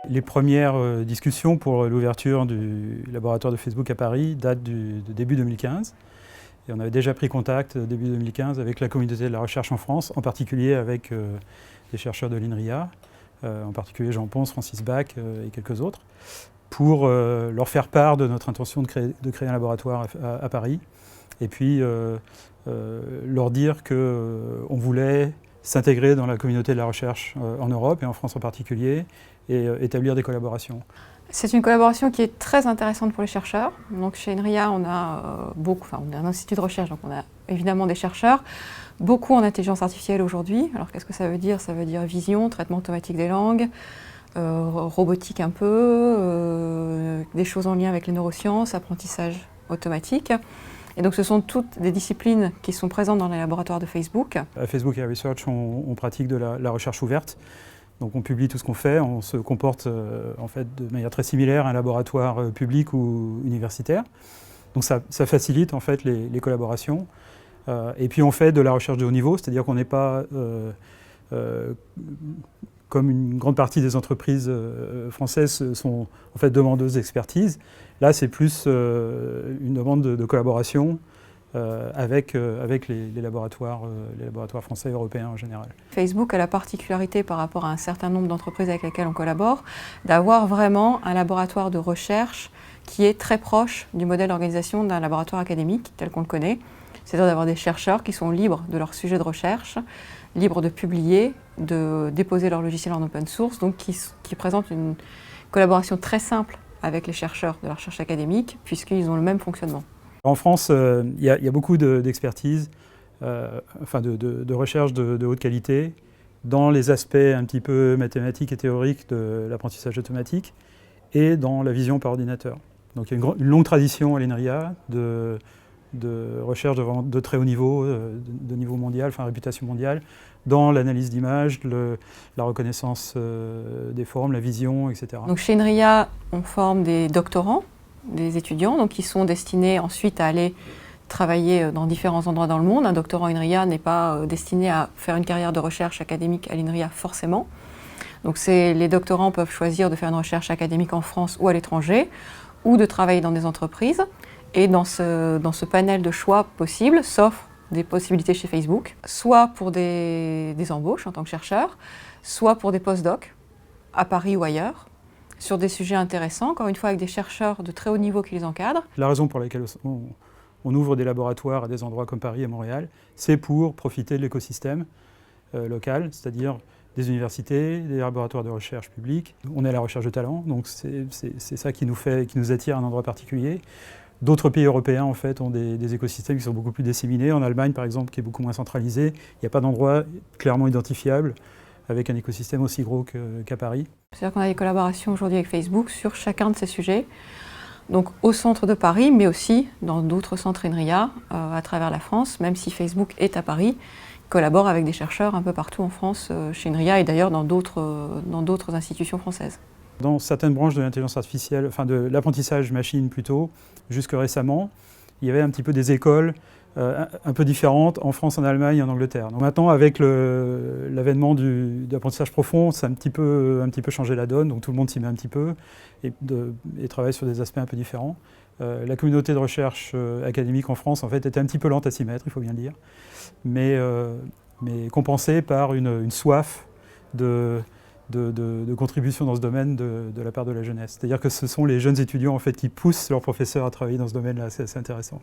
Les premières discussions pour l'ouverture du laboratoire de Facebook à Paris datent de début 2015. Et on avait déjà pris contact début 2015 avec la communauté de la recherche en France, en particulier avec des chercheurs de l'INRIA, en particulier Jean Pons, Francis Bach et quelques autres, pour leur faire part de notre intention de créer un laboratoire à Paris, et puis leur dire qu'on voulait s'intégrer dans la communauté de la recherche en Europe et en France en particulier, et établir des collaborations. C'est une collaboration qui est très intéressante pour les chercheurs. Donc chez INRIA, on a on est un institut de recherche, donc on a évidemment des chercheurs, beaucoup en intelligence artificielle aujourd'hui. Alors qu'est-ce que ça veut dire? Ça veut dire vision, traitement automatique des langues, robotique un peu, des choses en lien avec les neurosciences, apprentissage automatique. Et donc ce sont toutes des disciplines qui sont présentes dans les laboratoires de Facebook. À Facebook AI Research, on pratique de la recherche ouverte. Donc on publie tout ce qu'on fait, on se comporte en fait de manière très similaire à un laboratoire public ou universitaire. Donc ça facilite en fait les collaborations. Et puis on fait de la recherche de haut niveau, c'est-à-dire qu'on n'est pas comme une grande partie des entreprises françaises sont en fait demandeuses d'expertise. Là c'est plus une demande de collaboration avec les laboratoires français et européens en général. Facebook a la particularité par rapport à un certain nombre d'entreprises avec lesquelles on collabore d'avoir vraiment un laboratoire de recherche qui est très proche du modèle d'organisation d'un laboratoire académique tel qu'on le connaît, c'est-à-dire d'avoir des chercheurs qui sont libres de leur sujet de recherche, libres de publier, de déposer leur logiciel en open source, donc qui présentent une collaboration très simple avec les chercheurs de la recherche académique puisqu'ils ont le même fonctionnement. En France, il y a beaucoup d'expertise, de recherche de haute qualité dans les aspects un petit peu mathématiques et théoriques de l'apprentissage automatique et dans la vision par ordinateur. Donc il y a une longue tradition à l'INRIA de recherche de très haut niveau, de niveau mondial, réputation mondiale, dans l'analyse d'images, la reconnaissance des formes, la vision, etc. Donc chez INRIA, on forme des doctorants, des étudiants, donc qui sont destinés ensuite à aller travailler dans différents endroits dans le monde. Un doctorant INRIA n'est pas destiné à faire une carrière de recherche académique à l'INRIA forcément. Donc les doctorants peuvent choisir de faire une recherche académique en France ou à l'étranger, ou de travailler dans des entreprises. Et dans ce panel de choix possibles s'offrent des possibilités chez Facebook, soit pour des embauches en tant que chercheur, soit pour des post-docs à Paris ou ailleurs, sur des sujets intéressants, encore une fois avec des chercheurs de très haut niveau qui les encadrent. La raison pour laquelle on ouvre des laboratoires à des endroits comme Paris et Montréal, c'est pour profiter de l'écosystème local, c'est-à-dire des universités, des laboratoires de recherche publics. On est à la recherche de talents, donc c'est ça qui nous attire à un endroit particulier. D'autres pays européens en fait, ont des écosystèmes qui sont beaucoup plus disséminés. En Allemagne, par exemple, qui est beaucoup moins centralisé, il n'y a pas d'endroit clairement identifiable avec un écosystème aussi gros qu'à Paris. C'est-à-dire qu'on a des collaborations aujourd'hui avec Facebook sur chacun de ces sujets, donc au centre de Paris, mais aussi dans d'autres centres INRIA à travers la France, même si Facebook est à Paris, collabore avec des chercheurs un peu partout en France, chez INRIA et d'ailleurs dans d'autres institutions françaises. Dans certaines branches de l'intelligence artificielle, de l'apprentissage machine plutôt, jusque récemment, il y avait un petit peu des écoles un peu différentes en France, en Allemagne et en Angleterre. Donc maintenant, avec l'avènement de l'apprentissage profond, ça a un petit peu changé la donne, donc tout le monde s'y met un petit peu et travaille sur des aspects un peu différents. La communauté de recherche académique en France, en fait, était un petit peu lente à s'y mettre, il faut bien le dire, mais compensée par une soif de contribution dans ce domaine de la part de la jeunesse. C'est-à-dire que ce sont les jeunes étudiants en fait, qui poussent leurs professeurs à travailler dans ce domaine-là, c'est assez intéressant.